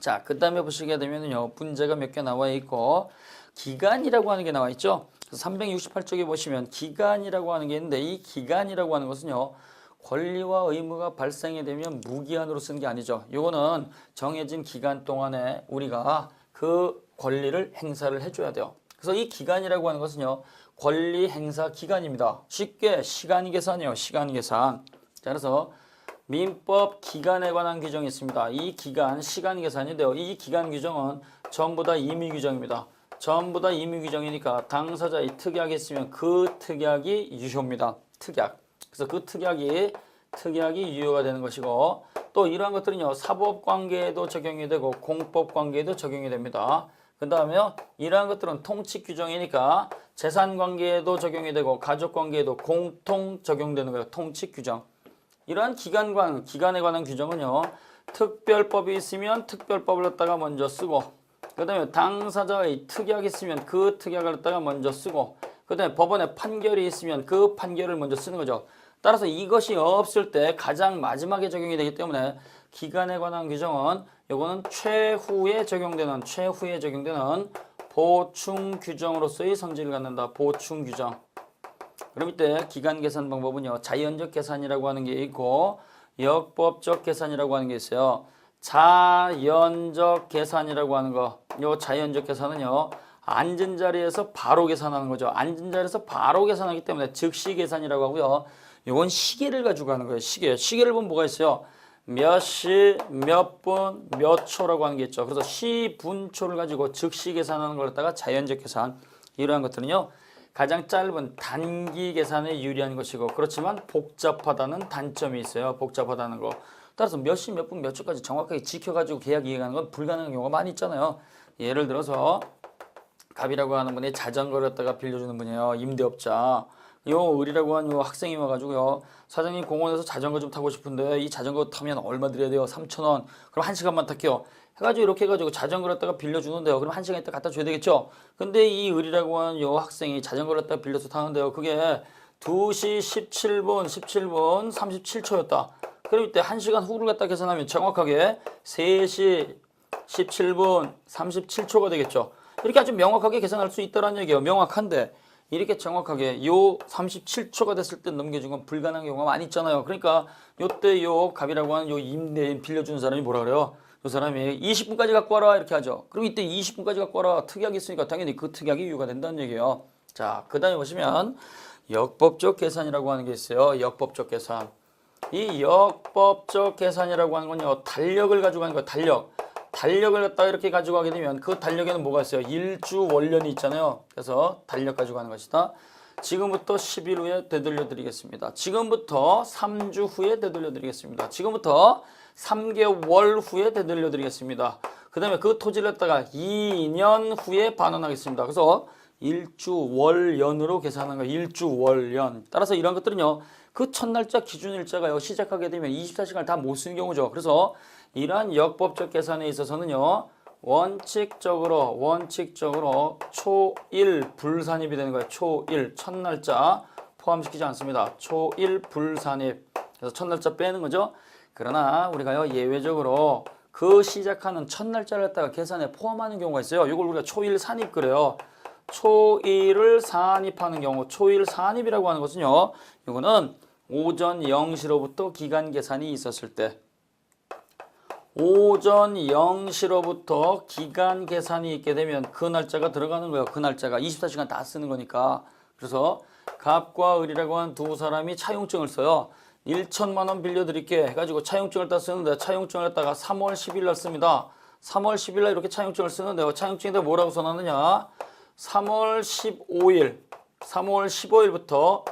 자, 그 다음에 보시게 되면요. 문제가 몇 개 나와 있고 기간이라고 하는 게 나와 있죠. 368쪽에 보시면 기간이라고 하는 게 있는데 이 기간이라고 하는 것은요. 권리와 의무가 발생이 되면 무기한으로 쓰는 게 아니죠. 이거는 정해진 기간 동안에 우리가 그 권리를 행사를 해줘야 돼요. 그래서 이 기간이라고 하는 것은요. 권리 행사 기간입니다. 쉽게 시간 계산이에요. 시간 계산. 자, 그래서 민법 기간에 관한 규정이 있습니다. 이 기간 시간 계산인데요. 이 기간 규정은 전부 다 임의 규정입니다. 전부 다 임의 규정이니까 당사자의 특약이 있으면 그 특약이 유효입니다. 특약. 그래서 그 특약이 유효가 되는 것이고 또 이러한 것들은요. 사법관계에도 적용이 되고 공법관계에도 적용이 됩니다. 그 다음에 이러한 것들은 통칙 규정이니까 재산관계에도 적용이 되고 가족관계에도 공통 적용되는 거예요. 통칙 규정. 이러한 기간에 관한 규정은요. 특별법이 있으면 특별법을 갖다가 먼저 쓰고 그 다음에 당사자의 특약이 있으면 그 특약을 갖다가 먼저 쓰고 그 다음에 법원에 판결이 있으면 그 판결을 먼저 쓰는 거죠. 따라서 이것이 없을 때 가장 마지막에 적용이 되기 때문에 기간에 관한 규정은 요거는 최후에 적용되는 보충 규정으로서의 성질을 갖는다. 보충 규정. 그럼 이때 기간 계산 방법은요. 자연적 계산이라고 하는 게 있고 역법적 계산이라고 하는 게 있어요. 자연적 계산이라고 하는 거. 요 자연적 계산은요. 앉은 자리에서 바로 계산하는 거죠. 앉은 자리에서 바로 계산하기 때문에 즉시 계산이라고 하고요. 요건 시계를 가지고 하는 거예요. 시계를 보면 뭐가 있어요? 몇 시, 몇 분, 몇 초라고 하는 게 있죠. 그래서 시, 분, 초를 가지고 즉시 계산하는 걸 갖다가 자연적 계산. 이러한 것들은요. 가장 짧은 단기 계산에 유리한 것이고 그렇지만 복잡하다는 단점이 있어요. 복잡하다는 거. 따라서 몇 시, 몇 분, 몇 초까지 정확하게 지켜가지고 계약 이행하는 건 불가능한 경우가 많이 있잖아요. 예를 들어서 갑이라고 하는 분이 자전거를 갖다가 빌려주는 분이에요. 임대업자. 요 을이라고 하는 요 학생이 와가지고요. 사장님 공원에서 자전거 좀 타고 싶은데 이 자전거 타면 얼마 드려야 돼요? 3,000원. 그럼 1시간만 탈게요. 해가지고 이렇게 해가지고 자전거를 갖다가 빌려주는데요. 그럼 1시간 있다 갖다 줘야 되겠죠? 근데 이 을이라고 하는 요 학생이 자전거를 갖다가 빌려서 타는데요. 그게 2시 17분, 37분 37초였다. 그럼 이때 1시간 후를 갖다 계산하면 정확하게 3시 17분 37초가 되겠죠. 이렇게 아주 명확하게 계산할 수 있다는 얘기예요. 명확한데 이렇게 정확하게 요 37초가 됐을 때 넘겨준 건 불가능한 경우가 많이 있잖아요. 그러니까 요때 요 갑이라고 하는 요 임대인 빌려주는 사람이 뭐라 그래요? 요 사람이 20분까지 갖고 와라 이렇게 하죠. 그럼 이때 20분까지 갖고 와라 특약이 있으니까 당연히 그 특약이 유효가 된다는 얘기예요. 자, 그 다음에 보시면 역법적 계산이라고 하는 게 있어요. 역법적 계산. 이 역법적 계산이라고 하는 건요. 달력을 가지고 하는 거예요. 달력을 갖다가 이렇게 가지고 가게 되면 그 달력에는 뭐가 있어요? 일주 월년이 있잖아요. 그래서 달력 가지고 가는 것이다. 지금부터 10일 후에 되돌려 드리겠습니다. 지금부터 3주 후에 되돌려 드리겠습니다. 지금부터 3개월 후에 되돌려 드리겠습니다. 그 다음에 그 토지를 갖다가 2년 후에 반환하겠습니다. 그래서 일주 월연으로 계산하는 거예요. 일주 월연. 따라서 이런 것들은요. 그 첫날짜 기준일자가요. 시작하게 되면 24시간을 다 못 쓰는 경우죠. 그래서 이러한 역법적 계산에 있어서는요. 원칙적으로 초일 불산입이 되는 거예요. 초일 첫날짜 포함시키지 않습니다. 초일 불산입. 그래서 첫날짜 빼는 거죠. 그러나 우리가요. 예외적으로 그 시작하는 첫날짜를 갖다가 계산에 포함하는 경우가 있어요. 이걸 우리가 초일 산입 그래요. 초일을 산입하는 경우, 초일 산입이라고 하는 것은요. 이거는 오전 0시로부터 기간 계산이 있었을 때 오전 0시로부터 기간 계산이 있게 되면 그 날짜가 들어가는 거예요. 그 날짜가 24시간 다 쓰는 거니까. 그래서 갑과 을이라고 한 두 사람이 차용증을 써요. 1천만 원 빌려드릴게 해가지고 차용증을 다 쓰는데 차용증을 갖다가 3월 10일 날 씁니다. 3월 10일 날 이렇게 차용증을 쓰는데요. 차용증에다 뭐라고 써놨느냐. 3월 15일부터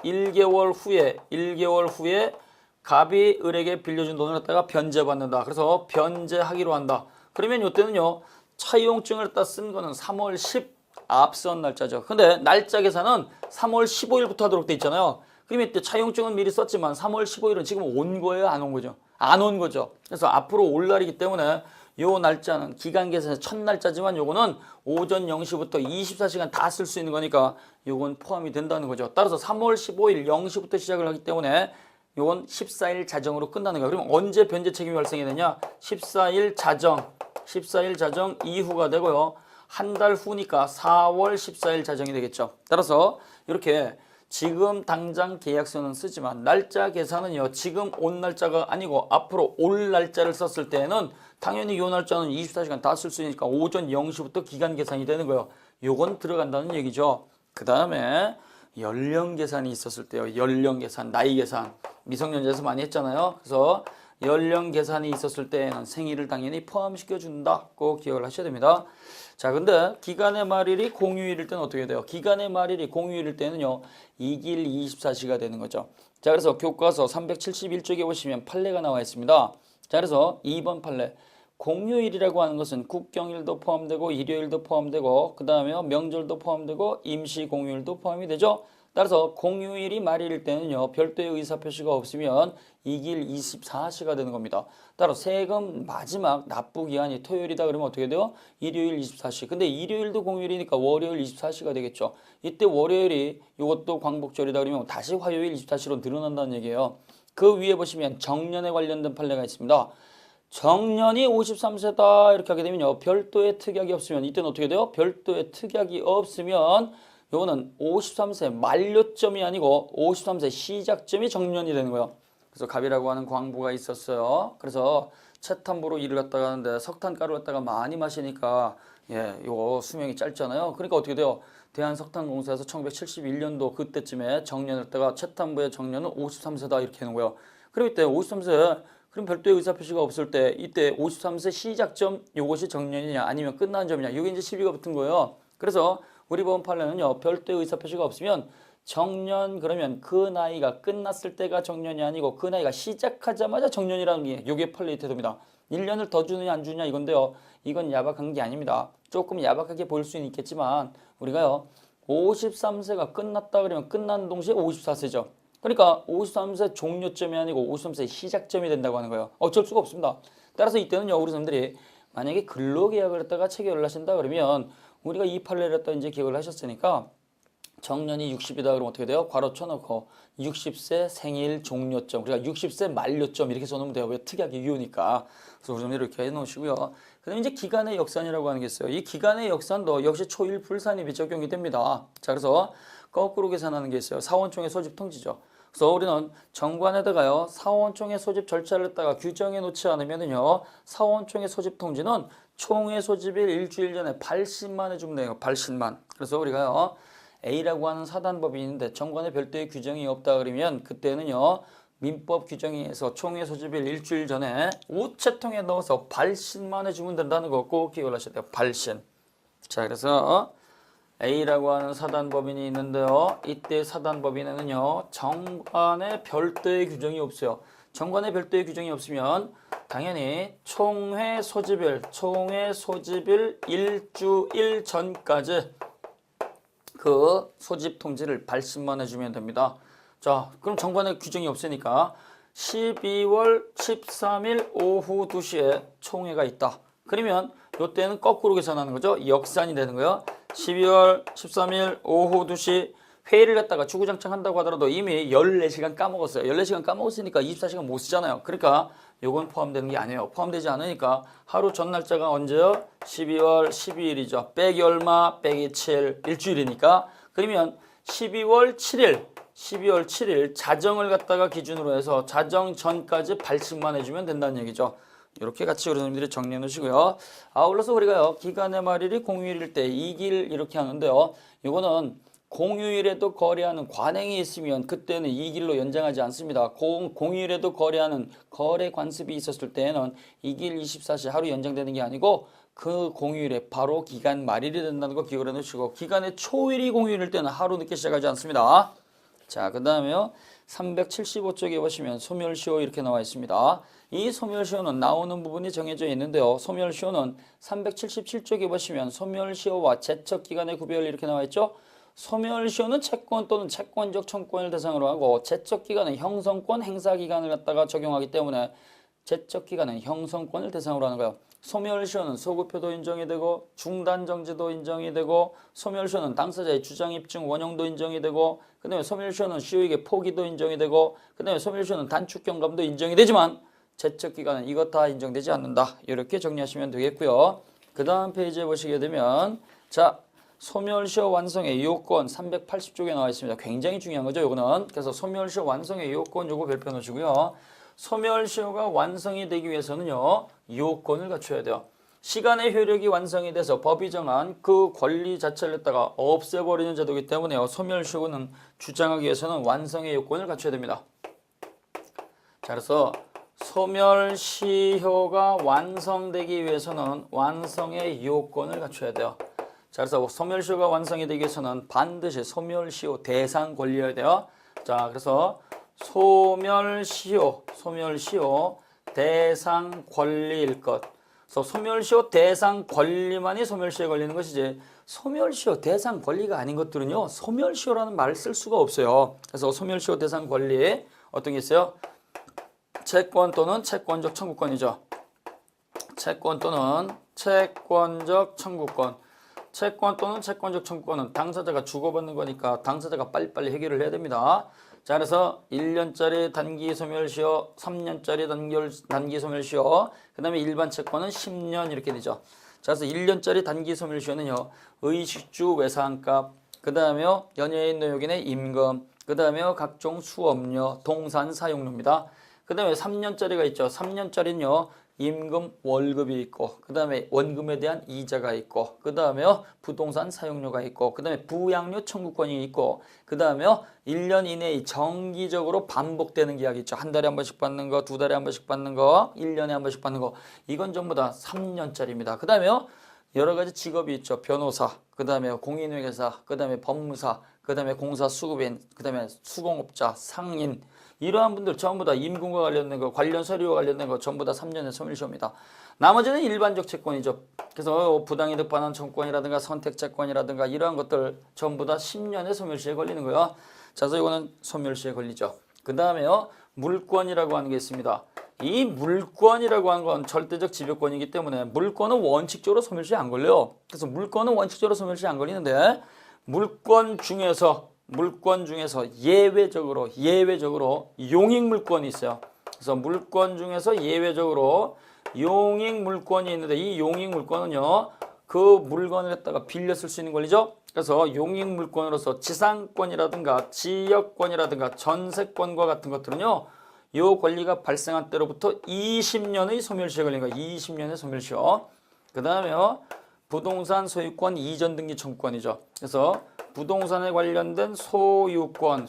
1개월 후에 갑이 을에게 빌려준 돈을 갖다가 변제받는다. 그래서 변제하기로 한다. 그러면 이때는요. 차용증을 갖다 쓴 거는 3월 10 앞선 날짜죠. 근데 날짜 계산은 3월 15일부터 하도록 돼 있잖아요. 그러면 이때 차용증은 미리 썼지만 3월 15일은 지금 온 거예요? 안 온 거죠? 안 온 거죠. 그래서 앞으로 올 날이기 때문에 요 날짜는 기간 계산의 첫 날짜지만 요거는 오전 0시부터 24시간 다 쓸 수 있는 거니까 요건 포함이 된다는 거죠. 따라서 3월 15일 0시부터 시작을 하기 때문에 요건 14일 자정으로 끝나는 거예요. 그럼 언제 변제 책임이 발생이 되냐? 14일 자정 이후가 되고요. 한 달 후니까 4월 14일 자정이 되겠죠. 따라서 이렇게 지금 당장 계약서는 쓰지만 날짜 계산은요. 지금 온 날짜가 아니고 앞으로 올 날짜를 썼을 때는 당연히 이 날짜는 24시간 다 쓸 수 있으니까 오전 0시부터 기간 계산이 되는 거예요. 요건 들어간다는 얘기죠. 그 다음에 연령 계산이 있었을 때요. 연령 계산, 나이 계산. 미성년자에서 많이 했잖아요. 그래서 연령 계산이 있었을 때에는 생일을 당연히 포함시켜준다. 꼭 기억을 하셔야 됩니다. 자, 근데 기간의 말일이 공휴일일 때는 어떻게 돼요? 기간의 말일이 공휴일일 때는요. 2길 24시가 되는 거죠. 자, 그래서 교과서 371쪽에 보시면 판례가 나와 있습니다. 자, 그래서 2번 판례. 공휴일이라고 하는 것은 국경일도 포함되고 일요일도 포함되고 그 다음에 명절도 포함되고 임시 공휴일도 포함이 되죠. 따라서 공휴일이 말일일 때는요. 별도의 의사표시가 없으면 2길 24시가 되는 겁니다. 따라 세금 마지막 납부기한이 토요일이다 그러면 어떻게 돼요? 일요일 24시. 근데 일요일도 공휴일이니까 월요일 24시가 되겠죠. 이때 월요일이 이것도 광복절이다 그러면 다시 화요일 24시로 늘어난다는 얘기예요. 그 위에 보시면 정년에 관련된 판례가 있습니다. 정년이 53세다 이렇게 하게 되면요. 별도의 특약이 없으면 이때는 어떻게 돼요? 별도의 특약이 없으면 요거는 53세 만료점이 아니고 53세 시작점이 정년이 되는 거예요. 그래서 갑이라고 하는 광부가 있었어요. 그래서 채탄부로 일을 갖다가 하는데 석탄가루 갖다가 많이 마시니까 요거 수명이 짧잖아요. 그러니까 어떻게 돼요? 대한석탄공사에서 1971년도 그때쯤에 정년을 했다가 채탄부의 정년은 53세다 이렇게 해놓은 거예요. 그럼 이때 53세 그럼 별도의 의사표시가 없을 때 이때 53세 시작점 요것이 정년이냐 아니면 끝난 점이냐 이게 이제 시비가 붙은 거예요. 그래서 우리 법원 판례는요 별도의 의사표시가 없으면 정년 그러면 그 나이가 끝났을 때가 정년이 아니고 그 나이가 시작하자마자 정년이라는 게 요게 판례의 태도입니다. 1년을 더 주느냐 안 주느냐 이건데요. 이건 야박한 게 아닙니다. 조금 야박하게 보일 수는 있겠지만 우리가요 53세가 끝났다 그러면 끝난 동시에 54세죠. 그러니까 53세 종료점이 아니고 53세 시작점이 된다고 하는 거예요. 어쩔 수가 없습니다. 따라서 이때는요 우리 선생님들이 만약에 근로계약을 했다가 체결을 하신다 그러면 우리가 이 판례를 했다 이제 기억을 하셨으니까 정년이 60이다 그러면 어떻게 돼요? 괄호 쳐놓고 60세 생일 종료점 우리가 60세 만료점 이렇게 써놓으면 돼요. 왜 특이하게 유효니까. 그래서 우리 좀 이렇게 해놓으시고요. 그 다음에 이제 기간의 역산이라고 하는 게 있어요. 이 기간의 역산도 역시 초일 불산입이 적용이 됩니다. 자 그래서 거꾸로 계산하는 게 있어요. 사원총회 소집 통지죠. 그래서 우리는 정관에다가요 사원총회 소집 절차를 했다가 규정해 놓지 않으면은요 사원총회 소집 통지는 총회 소집일 일주일 전에 발신만 해주면 돼요. 발신만. 그래서 우리가요 A라고 하는 사단법이 있는데 정관에 별도의 규정이 없다 그러면 그때는요 민법 규정에 의해서 총회 소집일 일주일 전에 우체통에 넣어서 발신만 해주면 된다는 거 꼭 기억을 하셔야 돼요. 발신. 자 그래서 A라고 하는 사단법인이 있는데요. 이때 사단법인에는요 정관에 별도의 규정이 없어요. 정관에 별도의 규정이 없으면 당연히 총회 소집일 일주일 전까지 그 소집 통지를 발신만 해주면 됩니다. 자, 그럼 정관에 규정이 없으니까 12월 13일 오후 2시에 총회가 있다. 그러면 이때는 거꾸로 계산하는 거죠. 역산이 되는 거예요. 12월 13일 오후 2시 회의를 갖다가 주구장창 한다고 하더라도 이미 14시간 까먹었어요. 14시간 까먹었으니까 24시간 못 쓰잖아요. 그러니까 요건 포함되는 게 아니에요. 포함되지 않으니까 하루 전 날짜가 언제요? 12월 12일이죠. 빼기 얼마? 빼기 7. 일주일이니까. 그러면 12월 7일 자정을 갖다가 기준으로 해서 자정 전까지 발신만 해주면 된다는 얘기죠. 이렇게 같이 여러분들이 정리해 놓으시고요. 아울러서 우리가요. 기간의 말일이 공휴일일 때 2길 이렇게 하는데요. 이거는 공휴일에도 거래하는 관행이 있으면 그때는 2길로 연장하지 않습니다. 공휴일에도 거래하는 거래 관습이 있었을 때에는 2길 24시 하루 연장되는 게 아니고 그 공휴일에 바로 기간 말일이 된다는 거 기억을 해놓으시고 기간의 초일이 공휴일일 때는 하루 늦게 시작하지 않습니다. 자, 그 다음에요. 375쪽에 보시면 소멸시효 이렇게 나와 있습니다. 이 소멸시효는 나오는 부분이 정해져 있는데요. 소멸시효는 377쪽에 보시면 소멸시효와 제척기간의 구별 이렇게 나와 있죠. 소멸시효는 채권 또는 채권적 청구권을 대상으로 하고 제척기간은 형성권 행사기간을 갖다가 적용하기 때문에 제척기간은 형성권을 대상으로 하는 거예요. 소멸시효는 소급표도 인정이 되고 중단정지도 인정이 되고 소멸시효는 당사자의 주장 입증 원형도 인정이 되고 그 다음에 소멸시효는 시효에게 포기도 인정이 되고 그 다음에 소멸시효는 단축경감도 인정이 되지만 제척기간은 이것 다 인정되지 않는다. 이렇게 정리하시면 되겠고요. 그 다음 페이지에 보시게 되면 자 소멸시효 완성의 요건 380쪽에 나와 있습니다. 굉장히 중요한 거죠. 요거는. 그래서 소멸시효 완성의 요건 요거 별표 놓으시고요. 소멸시효가 완성이 되기 위해서는요. 요건을 갖춰야 돼요. 시간의 효력이 완성이 돼서 법이 정한 그 권리 자체를 갖다가 없애버리는 제도이기 때문에요. 소멸시효는 주장하기 위해서는 완성의 요건을 갖춰야 됩니다. 자, 그래서 소멸시효가 완성되기 위해서는 완성의 요건을 갖춰야 돼요. 자, 그래서 소멸시효가 완성이 되기 위해서는 반드시 소멸시효 대상 권리여야 돼요. 자, 그래서 소멸시효 대상 권리일 것. 그래서 소멸시효 대상 권리만이 소멸시효에 걸리는 것이지 소멸시효 대상 권리가 아닌 것들은요. 소멸시효라는 말을 쓸 수가 없어요. 그래서 소멸시효 대상 권리 어떤 게 있어요? 채권 또는 채권적 청구권이죠. 채권 또는 채권적 청구권. 채권 또는 채권적 청구권은 당사자가 주고받는 거니까 당사자가 빨리빨리 해결을 해야 됩니다. 자, 그래서 1년짜리 단기 소멸시효, 3년짜리 단기 소멸시효, 그 다음에 일반 채권은 10년 이렇게 되죠. 자, 그래서 1년짜리 단기 소멸시효는요, 의식주 외상값, 그 다음에 연예인 노역인의 임금, 그 다음에 각종 수업료, 동산 사용료입니다. 그 다음에 3년짜리가 있죠. 3년짜리는요, 임금 월급이 있고 그 다음에 원금에 대한 이자가 있고 그 다음에 부동산 사용료가 있고 그 다음에 부양료 청구권이 있고 그 다음에 1년 이내에 정기적으로 반복되는 계약이 있죠. 한 달에 한 번씩 받는 거, 두 달에 한 번씩 받는 거, 1년에 한 번씩 받는 거. 이건 전부 다 3년짜리입니다. 그 다음에 여러 가지 직업이 있죠. 변호사, 그 다음에 공인회계사, 그 다음에 법무사, 그 다음에 공사수급인, 그 다음에 수공업자, 상인 이러한 분들 전부 다 임금과 관련된 거, 관련 서류와 관련된 거 전부 다 3년의 소멸시효입니다. 나머지는 일반적 채권이죠. 그래서 부당이득 반환 청구권이라든가 선택채권이라든가 이러한 것들 전부 다 10년의 소멸시효에 걸리는 거예요. 자, 그래서 이거는 소멸시효에 걸리죠. 그 다음에요, 물권이라고 하는 게 있습니다. 이 물권이라고 하는 건 절대적 지배권이기 때문에 물권은 원칙적으로 소멸시효에 안 걸려요. 그래서 물권은 원칙적으로 소멸시효에 안 걸리는데 물권 중에서 예외적으로 용익물권이 있어요. 그래서 물권 중에서 예외적으로 용익물권이 있는데 이 용익물권은요, 그 물건을 갖다가 빌려 쓸 수 있는 권리죠. 그래서 용익물권으로서 지상권이라든가 지역권이라든가 전세권과 같은 것들은요, 이 권리가 발생한 때로부터 20년의 소멸시효에 걸린 거예요. 20년의 소멸시효. 그 다음에요, 부동산 소유권 이전 등기 청구권이죠. 그래서 부동산에 관련된 소유권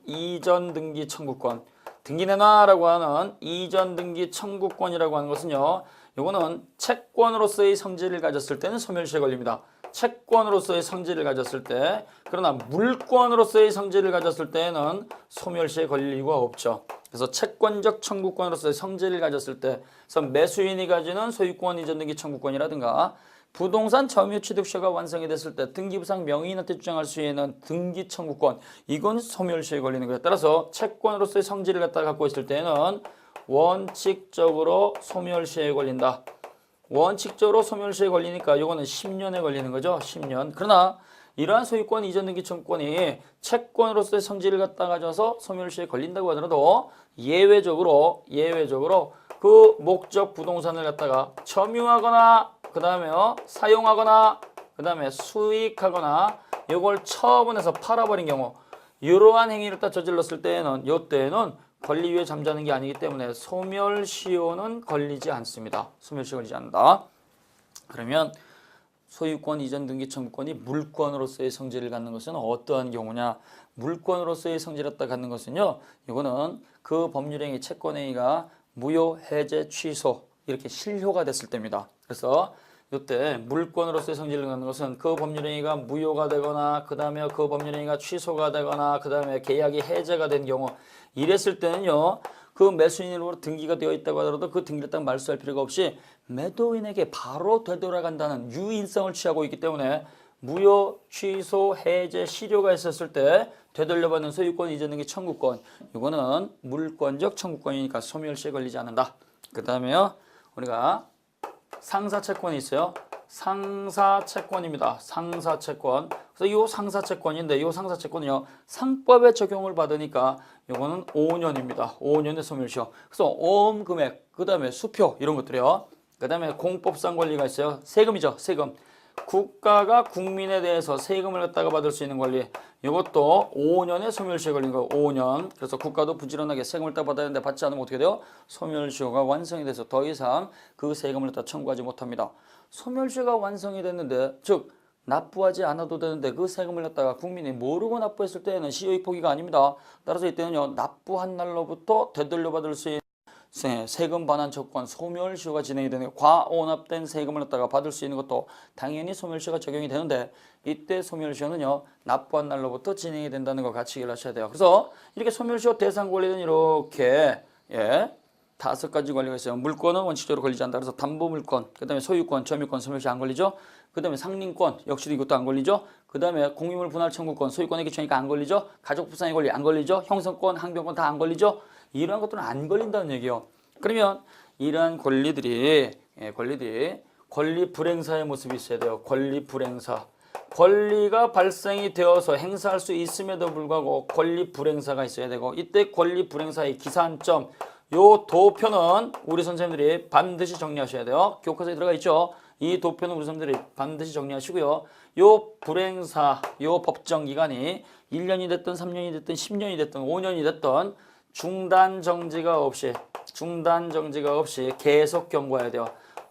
이전 등기 청구권, 등기 내놔라고 하는 이전 등기 청구권이라고 하는 것은요, 이거는 채권으로서의 성질을 가졌을 때는 소멸시효에 걸립니다. 채권으로서의 성질을 가졌을 때, 그러나 물권으로서의 성질을 가졌을 때는 소멸시효에 걸릴 이유가 없죠. 그래서 채권적 청구권으로서의 성질을 가졌을 때, 그래서 매수인이 가지는 소유권 이전 등기 청구권이라든가 부동산 점유 취득시효가 완성이 됐을 때 등기부상 명의인한테 주장할 수 있는 등기 청구권, 이건 소멸시효에 걸리는 거예요. 따라서 채권으로서의 성질을 갖고 있을 때는 원칙적으로 소멸시효에 걸린다. 원칙적으로 소멸시효에 걸리니까 이거는 10년에 걸리는 거죠. 10년. 그러나 이러한 소유권 이전 등기 청구권이 채권으로서의 성질을 가져서 소멸시효에 걸린다고 하더라도 예외적으로 그 목적 부동산을 갖다가 점유하거나 그 다음에 사용하거나 그 다음에 수익하거나 이걸 처분해서 팔아버린 경우, 이러한 행위를 딱 저질렀을 때에는 이때는 권리위에 잠자는 게 아니기 때문에 소멸시효는 걸리지 않습니다. 소멸시효 걸리지 않는다. 그러면 소유권 이전 등기 청구권이 물권으로서의 성질을 갖는 것은 어떠한 경우냐? 물권으로서의 성질을 갖는 것은요, 이거는 그 법률행위 채권행위가 무효, 해제, 취소 이렇게 실효가 됐을 때입니다. 그래서 이때 물권으로서의 성질을 갖는 것은 그 법률행위가 무효가 되거나 그 다음에 그 법률행위가 취소가 되거나 그 다음에 계약이 해제가 된 경우, 이랬을 때는요, 그 매수인으로 등기가 되어 있다고 하더라도 그 등기를 딱 말소할 필요가 없이 매도인에게 바로 되돌아간다는 유인성을 취하고 있기 때문에 무효, 취소, 해제, 실효가 있었을 때 되돌려받는 소유권 이전 등기 청구권, 이거는 물권적 청구권이니까 소멸시효에 걸리지 않는다. 그 다음에요, 우리가 상사채권이 있어요. 상사채권입니다. 상사채권. 그래서 이 상사채권인데 이 상사채권은요, 상법의 적용을 받으니까 이거는 5년입니다. 5년의 소멸시효. 그래서 어음금액, 그 다음에 수표 이런 것들이요. 그 다음에 공법상 권리가 있어요. 세금이죠. 세금. 국가가 국민에 대해서 세금을 갖다가 받을 수 있는 권리, 이것도 5년의 소멸시효에 걸린 거예요. 5년. 그래서 국가도 부지런하게 세금을 딱 받아야 되는데 받지 않으면 어떻게 돼요? 소멸시효가 완성이 돼서 더 이상 그 세금을 다 청구하지 못합니다. 소멸시효가 완성이 됐는데, 즉 납부하지 않아도 되는데 그 세금을 갖다가 국민이 모르고 납부했을 때는 시효의 포기가 아닙니다. 따라서 이때는요, 납부한 날로부터 되돌려받을 수 있는 세금 반환 조건 소멸시효가 진행이 되는, 과오납된 세금을 갖다가 받을 수 있는 것도 당연히 소멸시효가 적용이 되는데, 이때 소멸시효는요, 납부한 날로부터 진행이 된다는 거 같이 이해하셔야 돼요. 그래서 이렇게 소멸시효 대상 권리는 이렇게 5가지 권리가 있어요. 물권은 원칙적으로 걸리지 않는다. 그래서 담보물권, 그 다음에 소유권, 점유권, 소멸시효 안 걸리죠. 그 다음에 상린권, 역시도 이것도 안 걸리죠. 그 다음에 공유물 분할 청구권, 소유권의 기초니까 안 걸리죠. 가족부상의 권리 안 걸리죠. 형성권, 항변권 다 안 걸리죠. 이러한 것들은 안 걸린다는 얘기예요. 그러면 이러한 권리 불행사의 모습이 있어야 돼요. 권리 불행사. 권리가 발생이 되어서 행사할 수 있음에도 불구하고 권리 불행사가 있어야 되고, 이때 권리 불행사의 기산점, 요 도표는 우리 선생님들이 반드시 정리하셔야 돼요. 교과서에 들어가 있죠. 이 도표는 우리 선생님들이 반드시 정리하시고요. 요 불행사, 요 법정 기간이 1년이 됐든 3년이 됐든 10년이 됐든 5년이 됐든 중단 정지가 없이 중단 정지가 없이 계속 경고해야 돼요.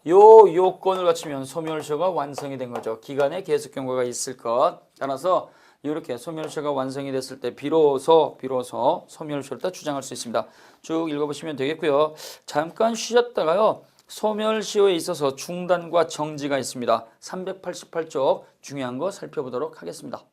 요 요건을 갖추면 소멸시효가 완성이 된 거죠. 기간에 계속 경고가 있을 것. 따라서 이렇게 소멸시효가 완성이 됐을 때 비로소 소멸시효를 주장할 수 있습니다. 쭉 읽어보시면 되겠고요. 잠깐 쉬셨다가요. 소멸시효에 있어서 중단과 정지가 있습니다. 388쪽 중요한 거 살펴보도록 하겠습니다.